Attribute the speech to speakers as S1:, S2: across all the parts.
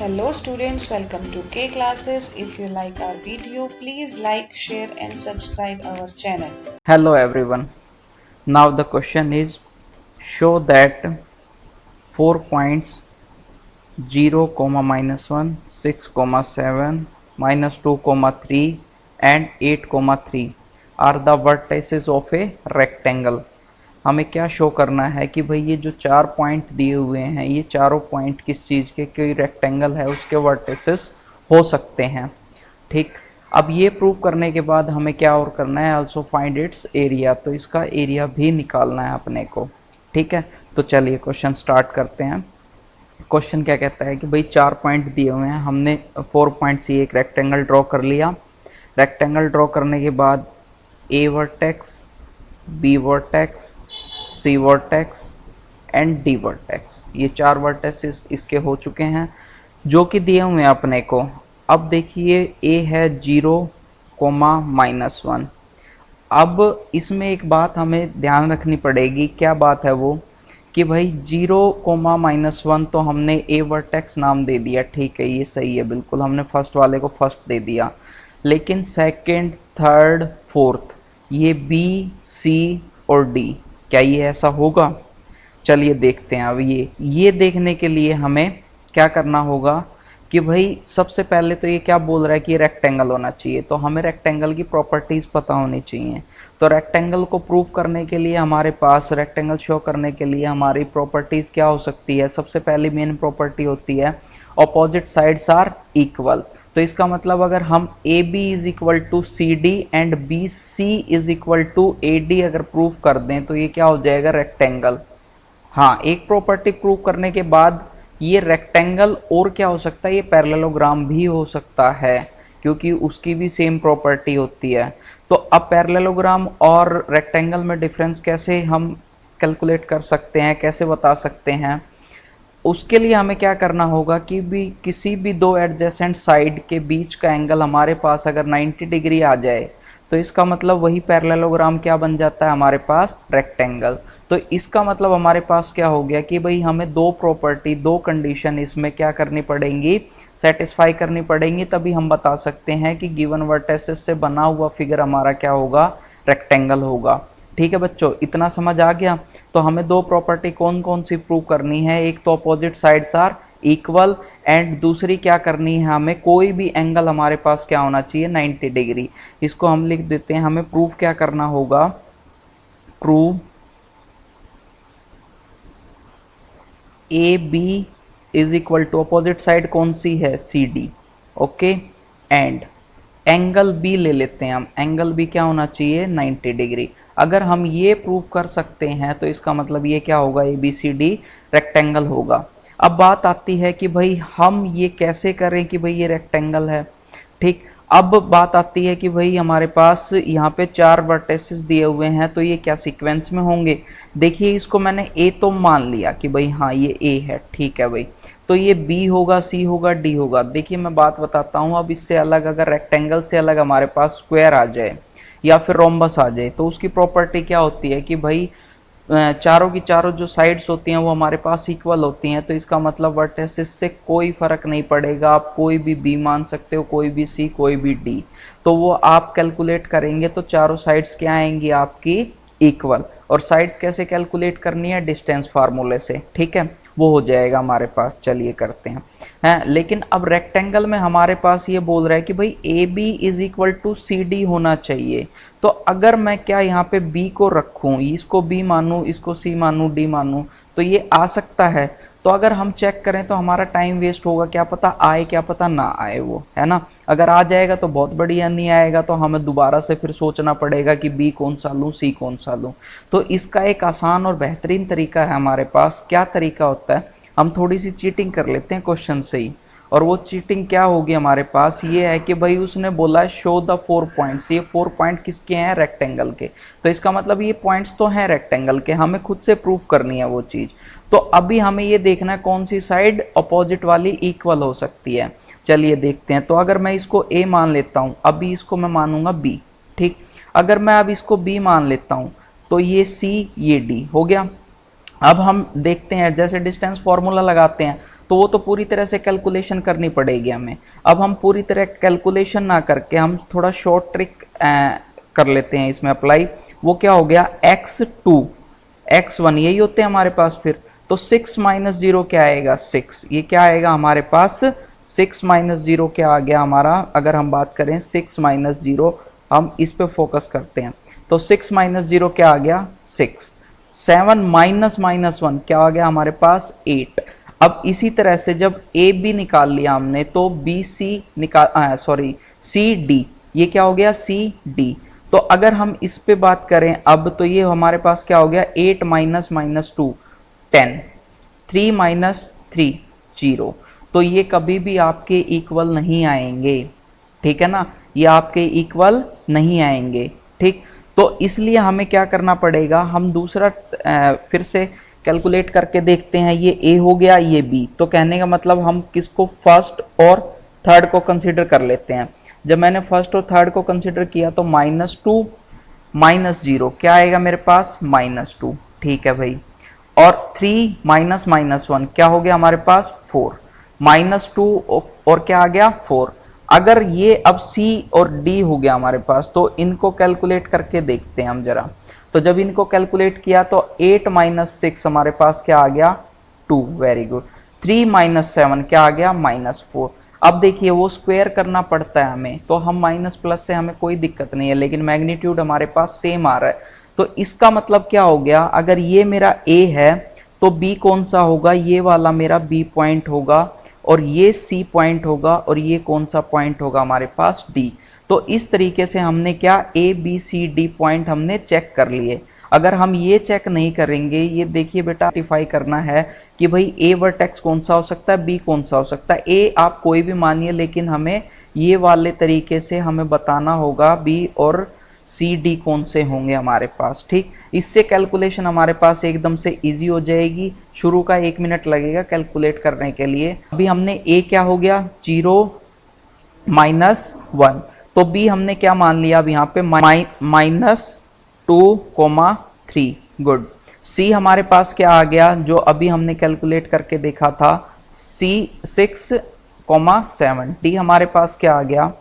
S1: Hello students, welcome to K classes. If you like our video, please like, share and subscribe our channel.
S2: Hello everyone. Now the question is, show that 4 points 0, -1, 6, 7, -2, 3 and 8, 3 are the vertices of a rectangle. हमें क्या show करना है कि भाई ये जो 4 point दिए हुए हैं ये चारों पॉइंट किस चीज़ के, कोई रेक्टेंगल है उसके वर्टिसेस हो सकते हैं। ठीक, अब ये प्रूव करने के बाद हमें क्या और करना है, आल्सो फाइंड इट्स एरिया, तो इसका एरिया भी निकालना है अपने को। ठीक है, तो चलिए क्वेश्चन स्टार्ट करते हैं। क्वेश्चन क्या कहता है कि भाई 4 पॉइंट दिए हुए हैं, हमने 4 पॉइंट से एक रेक्टेंगल ड्रॉ कर लिया। रेक्टेंगल ड्रॉ करने के बाद A vertex, B vertex, C vertex and D vertex, ये 4 वर्टेक्स इसके हो चुके हैं जो कि दिए हुए हैं अपने को। अब देखिए ए है 0, -1। अब इसमें एक बात हमें ध्यान रखनी पड़ेगी, क्या बात है वो कि भाई 0, -1 तो हमने ए वर्टेक्स नाम दे दिया, ठीक है ये सही है बिल्कुल, हमने फर्स्ट वाले को फर्स्ट दे दिया। लेकिन सेकंड, थर्ड, फोर्थ ये बी, सी और डी, क्या ये ऐसा होगा? चलिए देखते हैं। अब ये देखने के लिए हमें क्या करना होगा कि भाई सबसे पहले तो ये क्या बोल रहा है कि ये रेक्टेंगल होना चाहिए, तो हमें रेक्टेंगल की प्रॉपर्टीज़ पता होनी चाहिए। तो रेक्टेंगल को प्रूव करने के लिए हमारे पास, रेक्टेंगल शो करने के लिए हमारी प्रॉपर्टीज़ क्या हो सकती है? सबसे पहली मेन प्रॉपर्टी होती है अपोजिट साइड्स आर इक्वल। तो इसका मतलब अगर हम a B is equal to C d and b C is equal to a d अगर प्रूव कर दें तो ये क्या हो जाएगा? रेक्टेंगल। हाँ, एक प्रॉपर्टी प्रूव करने के बाद ये रेक्टेंगल और क्या हो सकता है? ये पैरेललोग्राम भी हो सकता है, क्योंकि उसकी भी सेम प्रॉपर्टी होती है। तो अब पैरेललोग्राम और रेक्टेंगल में डिफरेंस कैसे हम कैलकुलेट कर सकते हैं, कैसे बता सकते हैं? उसके लिए हमें क्या करना होगा कि भी किसी भी दो एडजेसेंट साइड के बीच का एंगल हमारे पास अगर 90 डिग्री आ जाए तो इसका मतलब वही पैरेललोग्राम क्या बन जाता है हमारे पास? रेक्टेंगल। तो इसका मतलब हमारे पास क्या हो गया कि भाई हमें दो प्रॉपर्टी, दो कंडीशन इसमें क्या करनी पड़ेंगी? सेटिस्फाई करनी पड़ेंगी, तभी हम बता सकते हैं कि गिवन वर्टेसेस से बना हुआ फिगर हमारा क्या होगा? रेक्टेंगल होगा। ठीक है बच्चों, इतना समझ आ गया? तो हमें दो प्रॉपर्टी कौन कौन सी प्रूव करनी है? एक तो opposite sides are equal and दूसरी क्या करनी है हमें? कोई भी एंगल हमारे पास क्या होना चाहिए? 90 डिग्री। इसको हम लिख देते हैं, हमें प्रूव क्या करना होगा? Prove A B is equal to, opposite side कौन सी है? C D. Okay, and angle B ले लेते हैं हम, एंगल बी क्या होना चाहिए? 90 डिग्री। अगर हम ये प्रूव कर सकते हैं तो इसका मतलब ये क्या होगा? A B C D rectangle होगा। अब बात आती है कि भाई हम ये कैसे करें कि भाई ये रेक्टेंगल है। ठीक, अब बात आती है कि भाई हमारे पास यहाँ पे 4 वर्टेसेस दिए हुए हैं, तो ये क्या सीक्वेंस में होंगे? देखिए इसको मैंने ए तो मान लिया कि भाई हाँ ये ए है, ठीक है भाई, तो ये बी होगा, सी होगा, डी होगा। देखिए मैं बात बताता हूँ, अब इससे अलग अगर रेक्टेंगल से अलग हमारे पास स्क्वायर आ जाए या फिर रोम्बस आ जाए तो उसकी प्रॉपर्टी क्या होती है कि भाई चारों की चारों जो साइड्स होती हैं वो हमारे पास इक्वल होती हैं। तो इसका मतलब वर्टेसिस से कोई फर्क नहीं पड़ेगा, आप कोई भी बी मान सकते हो, कोई भी सी, कोई भी डी, तो वो आप कैलकुलेट करेंगे तो चारों साइड्स क्या आएंगी आपकी? इक्वल। और साइड्स कैसे कैलकुलेट करनी है? डिस्टेंस फार्मूले से, ठीक है, वो हो जाएगा हमारे पास। चलिए करते हैं लेकिन अब रेक्टेंगल में हमारे पास ये बोल रहा है कि भाई A B is equal to C D होना चाहिए। तो अगर मैं क्या यहाँ पे बी को रखूँ, इसको बी मानूँ, इसको सी मानूँ, डी मानूँ, तो ये आ सकता है। तो अगर हम चेक करें तो हमारा टाइम वेस्ट होगा, क्या पता आए, क्या पता ना आए वो, है ना? अगर आ जाएगा तो बहुत बढ़िया, नहीं आएगा तो हमें दोबारा से फिर सोचना पड़ेगा कि बी कौन सा लूँ, सी कौन सा लूँ। तो इसका एक आसान और बेहतरीन तरीका है हमारे पास। क्या तरीका होता है? हम थोड़ी सी चीटिंग कर लेते हैं क्वेश्चन से ही। और वो चीटिंग क्या होगी हमारे पास? ये है कि भाई उसने बोला शो द 4 पॉइंट्स, ये 4 पॉइंट किसके हैं? रेक्टेंगल के। तो इसका मतलब ये पॉइंट्स तो हैं रेक्टेंगल के, हमें खुद से प्रूफ करनी है वो चीज़। तो अभी हमें ये देखना है कौन सी साइड अपोजिट वाली इक्वल हो सकती है। चलिए देखते हैं। तो अगर मैं इसको ए मान लेता हूँ, अभी इसको मैं मानूंगा बी, ठीक। अगर मैं अब इसको बी मान लेता हूँ तो ये सी, ये डी हो गया। अब हम देखते हैं, जैसे डिस्टेंस फॉर्मूला लगाते हैं तो वो तो पूरी तरह से कैलकुलेशन करनी पड़ेगी हमें। अब हम पूरी तरह कैलकुलेशन ना करके हम थोड़ा शॉर्ट ट्रिक कर लेते हैं इसमें अप्लाई। वो क्या हो गया, x2 x1 यही होते हैं हमारे पास फिर। तो 6 माइनस जीरो क्या आएगा, 6। ये क्या आएगा हमारे पास, 6 माइनस जीरो क्या आ गया हमारा, अगर हम बात करें 6 माइनस जीरो, हम इस पे फोकस करते हैं। तो 6 माइनस जीरो क्या आ गया, 6। 7 माइनस माइनस 1 क्या आ गया हमारे पास, 8। अब इसी तरह से जब ए बी निकाल लिया हमने तो बी सी निकाल सॉरी सी डी, ये क्या हो गया, सी डी। तो अगर हम इस पे बात करें अब, तो ये हमारे पास क्या हो गया, 8 माइनस माइनस 2 10, 3 माइनस 3 0। तो ये कभी भी आपके इक्वल नहीं आएंगे, ठीक है ना, ये आपके इक्वल नहीं आएंगे, ठीक। तो इसलिए हमें क्या करना पड़ेगा, हम दूसरा फिर से कैलकुलेट करके देखते हैं। ये ए हो गया, ये बी, तो कहने का मतलब हम किसको, फर्स्ट और थर्ड को कंसीडर कर लेते हैं। जब मैंने फर्स्ट और थर्ड को कंसीडर किया तो -2 माइनस जीरो क्या आएगा मेरे पास, -2, ठीक है भाई। और 3 माइनस माइनस 1 क्या हो गया हमारे पास, 4। -2 और क्या आ गया, 4। अगर ये अब C और D हो गया हमारे पास, तो इनको कैलकुलेट करके देखते हैं हम जरा। तो जब इनको कैलकुलेट किया तो 8 माइनस 6 हमारे पास क्या आ गया, 2, वेरी गुड। 3 माइनस 7 क्या आ गया, -4। अब देखिए वो स्क्वायर करना पड़ता है हमें, तो हम माइनस प्लस से हमें कोई दिक्कत नहीं है, लेकिन मैग्नीट्यूड हमारे पास सेम आ रहा है। तो इसका मतलब क्या हो गया, अगर ये मेरा A है तो B कौन सा होगा, ये वाला मेरा B पॉइंट होगा, और ये C पॉइंट होगा, और ये कौन सा पॉइंट होगा हमारे पास, D। तो इस तरीके से हमने क्या, A B C D point हमने चेक कर लिए। अगर हम ये चेक नहीं करेंगे, ये देखिए बेटा आइडेंटिफाई करना है कि भाई A वर्टेक्स कौन सा हो सकता है, B कौन सा हो सकता है। A आप कोई भी मानिए, लेकिन हमें ये वाले तरीके से हमें बताना होगा B और C D कौन से होंगे हमारे पास, ठीक। इससे कैलकुलेशन हमारे पास एकदम से इजी हो जाएगी। शुरू का 1 मिनट लगेगा कैलकुलेट करने के लिए। अभी हमने A क्या हो गया, 0 माइनस 1, तो B हमने क्या मान लिया अब यहाँ पे, -2,3, गुड। C हमारे पास क्या आ गया, जो अभी हमने कैलकुलेट करके देखा था, C 6,7। D हमारे पास क्या आ गया,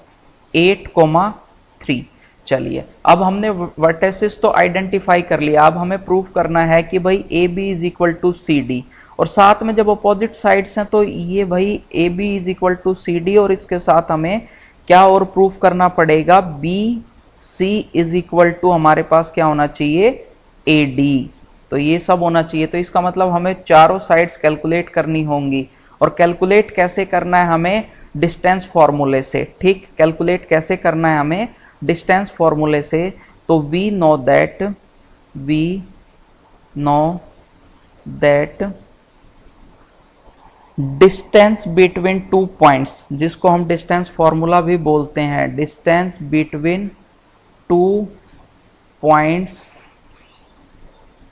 S2: 8,3। चलिए अब हमने वर्टेसिस तो आइडेंटिफाई कर लिया, अब हमें प्रूफ करना है कि भाई A B is equal to C D, और साथ में जब अपोजिट साइड्स हैं तो ये भाई A B is equal to C D, और इसके साथ हमें क्या और प्रूफ करना पड़ेगा, B C is equal to हमारे पास क्या होना चाहिए, ए डी। तो ये सब होना चाहिए। तो इसका मतलब हमें चारों साइड्स कैलकुलेट करनी होंगी, और कैलकुलेट कैसे करना है हमें, डिस्टेंस फॉर्मूले से, ठीक। कैलकुलेट कैसे करना है हमें, डिस्टेंस फॉर्मूले से। तो we know that distance between 2 points, जिसको हम डिस्टेंस फॉर्मूला भी बोलते हैं, डिस्टेंस बिटवीन 2 पॉइंट्स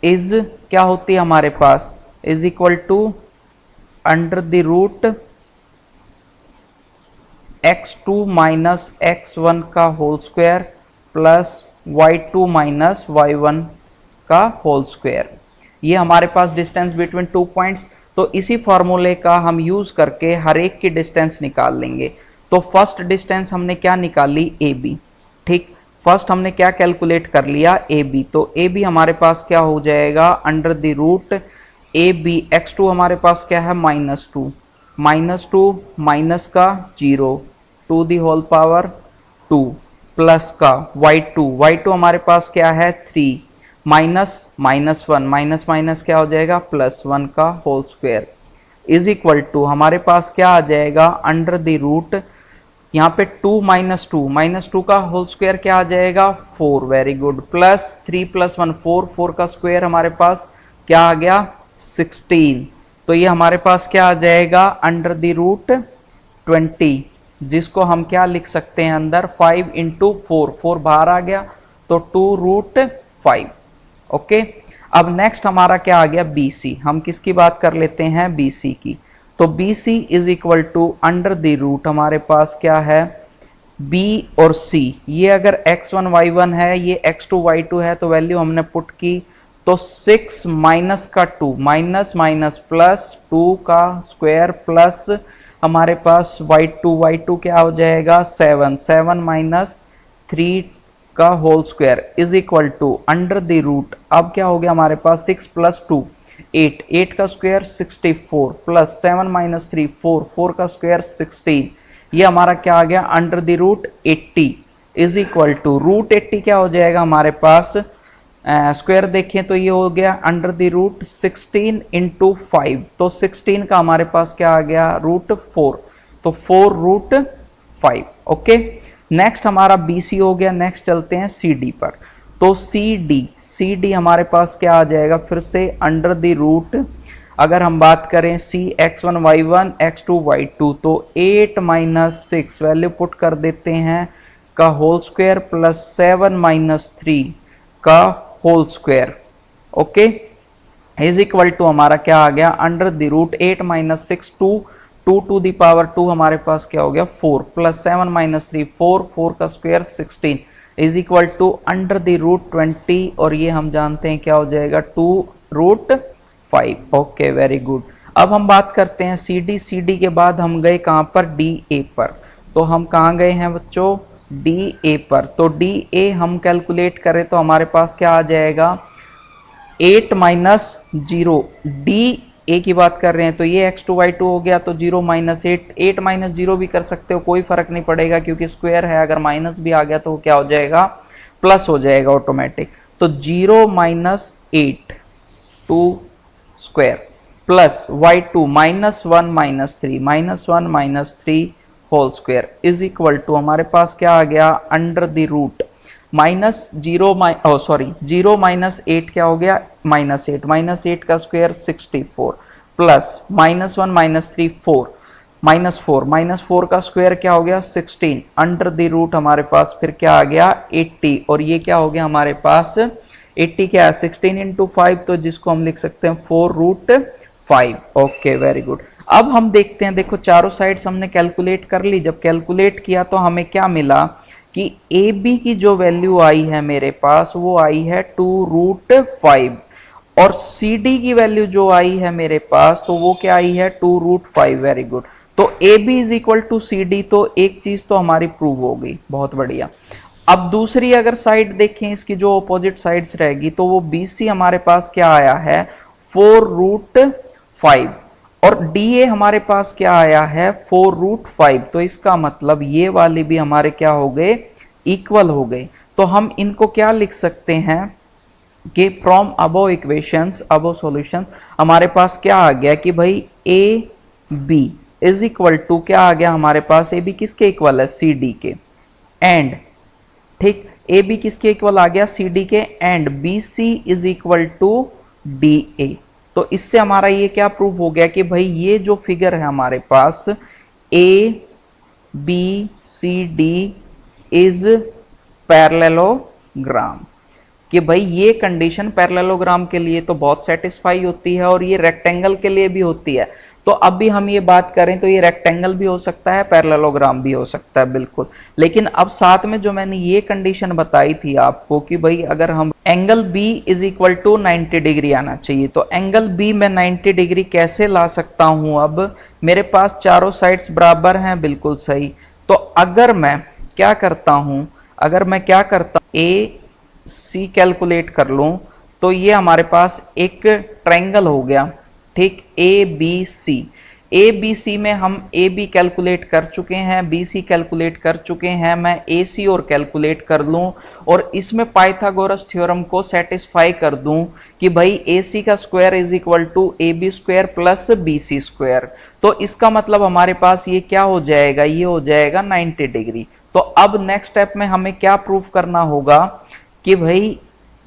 S2: इज क्या होती है हमारे पास, is equal to under the root x2 minus x1 का whole square plus y2 minus y1 का होल स्क्वायर। ये हमारे पास डिस्टेंस बिटवीन 2 पॉइंट्स। तो इसी फॉर्मूले का हम यूज करके हर एक की डिस्टेंस निकाल लेंगे। तो फर्स्ट डिस्टेंस हमने क्या निकाली, ए बी, ठीक। फर्स्ट हमने क्या कैलकुलेट कर लिया, ए बी। तो ए बी हमारे पास क्या हो जाएगा, under the root A B, x2 हमारे पास क्या है, -2, -2 माइनस का 0 to the whole power 2 plus का y2 हमारे पास क्या है 3 माइनस -1 माइनस माइनस क्या हो जाएगा +1 का whole square is equal to हमारे पास क्या आ जाएगा अंडर द रूट यहाँ पे 2 माइनस टू का होल स्क्वायर क्या आ जाएगा 4, वेरी गुड, प्लस 3 + 1 4 का स्क्वायर हमारे पास क्या आ गया 16। तो ये हमारे पास क्या आ जाएगा अंडर द रूट 20, जिसको हम क्या लिख सकते हैं अंदर 5 × 4 बाहर आ गया तो 2√5। ओके, अब नेक्स्ट हमारा क्या आ गया BC। हम किसकी बात कर लेते हैं BC की। तो BC is equal to under the root हमारे पास क्या है B और C। ये अगर x1 y1 है, ये x2 y2 है, तो वैल्यू हमने पुट की तो 6 माइनस का 2, माइनस माइनस प्लस 2 का स्क्वायर प्लस हमारे पास y2 क्या हो जाएगा 7, 7 माइनस 3 का whole square is equal to under the root, अब क्या हो गया हमारे पास 6 प्लस 2 8, 8 का स्क्वायर 64 प्लस 7 माइनस 3 4, 4 का स्क्वायर 16, ये हमारा क्या आ गया under the root 80 is equal to root 80 क्या हो जाएगा हमारे पास स्क्वायर देखें तो ये हो गया अंडर द रूट 16 इंटू 5, तो 16 का हमारे पास क्या आ गया रूट 4, तो 4 रूट 5। ओके, नेक्स्ट हमारा BC हो गया। नेक्स्ट चलते हैं CD पर, तो CD हमारे पास क्या आ जाएगा फिर से अंडर द रूट, अगर हम बात करें C x1 y1 x2 y2, तो 8 माइनस 6 वैल्यू पुट कर देते हैं का होल स्क्वायर प्लस 7 माइनस 3 का whole square, okay, is equal to हमारा क्या आ गया under the root 8 minus 6 2 to the power 2 हमारे पास क्या हो गया 4 प्लस 7 माइनस 3 4, 4 का square 16 is equal to under the root 20, और ये हम जानते हैं क्या हो जाएगा 2 रूट 5। Okay, very good. अब हम बात करते हैं CD के बाद हम गए कहां पर DA पर, तो हम कहां गए हैं बच्चों DA पर, तो DA हम कैलकुलेट करें तो हमारे पास क्या आ जाएगा 8 माइनस 0, DA की बात कर रहे हैं तो ये x2 y2 हो गया, तो 0 माइनस 8, 8 माइनस 0 भी कर सकते हो, कोई फर्क नहीं पड़ेगा क्योंकि स्क्वायर है, अगर माइनस भी आ गया तो क्या हो जाएगा प्लस हो जाएगा ऑटोमेटिक, तो 0 minus 8 2 square plus y2 minus 1 minus 3 minus 1 minus 3 whole square is equal to हमारे पास क्या आ गया under the root minus 0 minus 8 क्या हो गया माइनस 8, माइनस 8 का square 64 plus minus 1 minus 3 4, minus 4 का स्क्वायर क्या हो गया 16 अंडर द रूट हमारे पास फिर क्या आ गया 80, और ये क्या हो गया हमारे पास 80 क्या है 16 इंटू 5, तो जिसको हम लिख सकते हैं 4 रूट 5। Okay, very good. अब हम देखते हैं, देखो चारों साइड्स हमने कैलकुलेट कर ली, जब कैलकुलेट किया तो हमें क्या मिला कि AB की जो वैल्यू आई है मेरे पास वो आई है 2 रूट 5, और CD की वैल्यू जो आई है मेरे पास तो वो क्या आई है 2 रूट 5। वेरी गुड, तो AB is equal to CD, तो एक चीज तो हमारी प्रूव हो गई, बहुत बढ़िया। अब दूसरी अगर साइड देखें इसकी जो अपोजिट साइड्स रहेगी तो वो BC हमारे पास क्या आया है 4 रूट 5, और DA हमारे पास क्या आया है 4 रूट 5, तो इसका मतलब ये वाले भी हमारे क्या हो गए इक्वल हो गए। तो हम इनको क्या लिख सकते हैं कि from above equations above solution हमारे पास क्या आ गया कि भाई AB इज इक्वल टू क्या आ गया हमारे पास, AB किसके इक्वल है CD के, एंड ठीक AB किसके इक्वल आ गया CD के, and BC is equal to DA। तो इससे हमारा ये क्या प्रूव हो गया कि भाई ये जो फिगर है हमारे पास ABCD इज पैरेललोग्राम, कि भाई ये कंडीशन पैरेललोग्राम के लिए तो बहुत सेटिस्फाई होती है और ये रेक्टेंगल के लिए भी होती है। तो अब भी हम ये बात करें तो ये रेक्टेंगल भी हो सकता है, पैरेललोग्राम भी हो सकता है, बिल्कुल। लेकिन अब साथ में जो मैंने ये कंडीशन बताई थी आपको कि भाई अगर हम angle B is equal to 90 degree आना चाहिए, तो एंगल B में 90 डिग्री कैसे ला सकता हूं, अब मेरे पास चारों साइड्स बराबर हैं, बिल्कुल सही। तो अगर मैं क्या करता हूं, AC कैलकुलेट कर लूं तो ये हमारे पास एक ट्रायंगल हो गया, ठीक, ABC में हम AB कैलकुलेट कर चुके हैं, BC कैलकुलेट कर चुके हैं, मैं AC और कैलकुलेट कर लूं और इसमें पाइथागोरस थ्योरम को सेटिस्फाई कर दूं कि भाई AC का square is equal to AB square plus BC square, तो इसका मतलब हमारे पास ये क्या हो जाएगा, ये हो जाएगा 90 डिग्री। तो अब नेक्स्ट स्टेप में हमें क्या प्रूव करना होगा कि भाई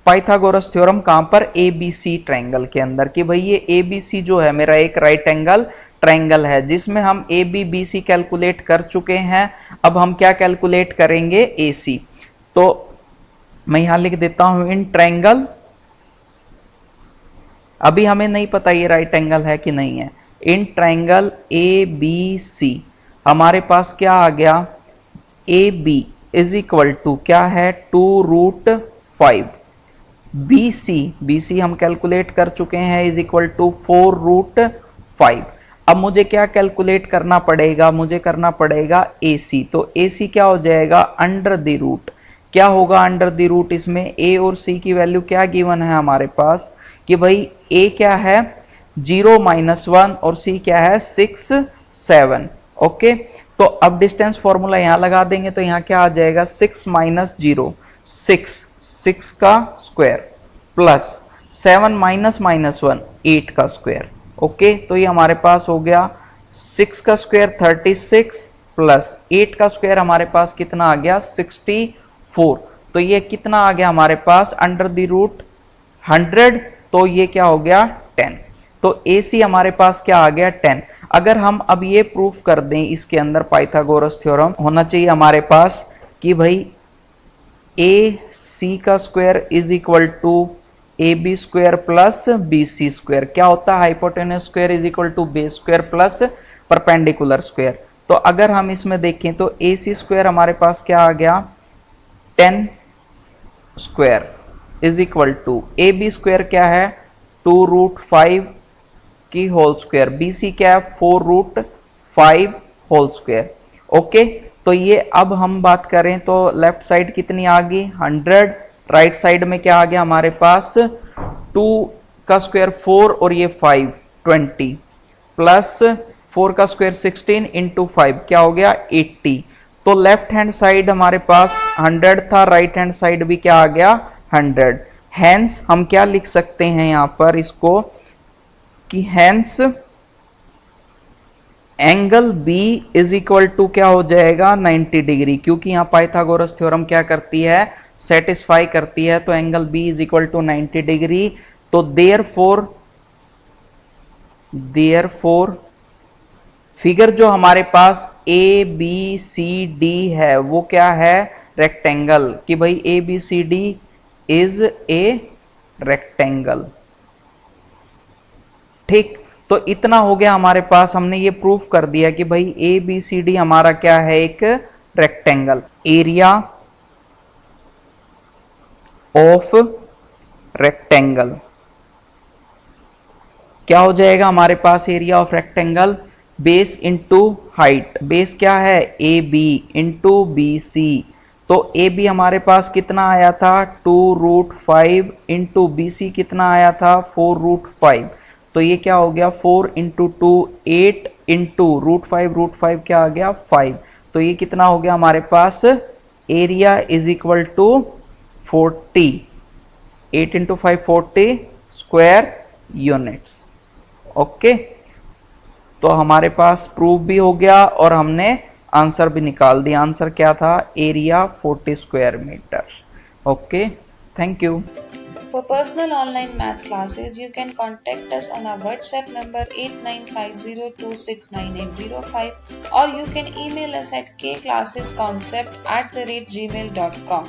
S2: पाइथागोरस थ्योरम कहां पर, ABC ट्रायंगल के अंदर, कि भाई ये ABC जो है मेरा एक राइट एंगल ट्रायंगल है जिसमें हम ABBC कैलकुलेट कर चुके हैं। अब हम क्या कैलकुलेट करेंगे AC, तो मैं यहां लिख देता हूं इन ट्रायंगल, अभी हमें नहीं पता ये राइट एंगल है कि नहीं है, इन ट्रायंगल ABC हमारे पास क्या आ गया AB इज इक्वल टू क्या है 2 रूट 5, BC हम कैलकुलेट कर चुके हैं इज इक्वल टू 4√5। अब मुझे क्या कैलकुलेट करना पड़ेगा, मुझे करना पड़ेगा AC। तो AC क्या हो जाएगा, अंडर द रूट। क्या होगा अंडर द रूट, इसमें A और C की वैल्यू क्या गिवन है हमारे पास कि भाई A क्या है 0-1 और C क्या है 6, 7। ओके, तो अब डिस्टेंस फॉर्मूला यहां लगा देंगे तो यहां क्या आ जाएगा 6 - 0 6 का स्क्वायर प्लस 7 -1 8 का स्क्वायर। ओके, तो ये हमारे पास हो गया 6 का स्क्वायर 36 प्लस 8 का स्क्वायर हमारे पास कितना आ गया 64। तो ये कितना आ गया हमारे पास अंडर द रूट 100। तो ये क्या हो गया 10। तो AC हमारे पास क्या आ गया 10। अगर हम अब ये प्रूफ कर दें, इसके अंदर पाइथागोरस थ्योरम होना चाहिए हमारे पास कि भाई AC का square is equal to AB square plus BC square. क्या होता है hypotenuse square is equal to base square plus perpendicular square. तो अगर हम इसमें देखें तो AC स्क्वायर हमारे पास क्या आ गया 10 square is equal to AB square क्या है 2√5 की होल स्क्वायर, BC क्या है 4√5 होल स्क्वायर। ओके, तो ये अब हम बात करें तो लेफ्ट साइड कितनी आ गई 100, राइट साइड में क्या आ गया हमारे पास 2 का स्क्वायर 4 और ये 5 20 प्लस 4 का स्क्वायर 16 इंटू 5 क्या हो गया 80। तो लेफ्ट हैंड साइड हमारे पास 100 था, राइट हैंड साइड भी क्या आ गया 100। हैंस हम क्या लिख सकते हैं यहां पर इसको कि hence angle B is equal to क्या हो जाएगा 90 डिग्री, क्योंकि यहाँ पाइथागोरस थ्योरम क्या करती है सेटिस्फाई करती है। तो angle B is equal to 90 degree. तो देयरफॉर फिगर जो हमारे पास ABCD है वो क्या है रेक्टेंगल, कि भाई ABCD इज ए रेक्टेंगल। ठीक, तो इतना हो गया हमारे पास, हमने ये प्रूफ कर दिया कि भाई ABCD हमारा क्या है एक रेक्टेंगल। एरिया ऑफ रेक्टेंगल क्या हो जाएगा हमारे पास area of rectangle base into height. Base क्या है AB इंटू BC। तो AB हमारे पास कितना आया था 2√5 इंटू BC कितना आया था 4√5। तो ये क्या हो गया 4 इंटू 2 8 इंटू √5 क्या आ गया 5। तो ये कितना हो गया हमारे पास area is equal to 40 8 into 5 40 square units. Okay, तो हमारे पास प्रूफ भी हो गया और हमने आंसर भी निकाल दिया। आंसर क्या था area 40 square metre. Okay, thank you.
S1: For personal online math classes, you can contact us on our WhatsApp number 8950269805 or you can email us at kclassesconcept@gmail.com.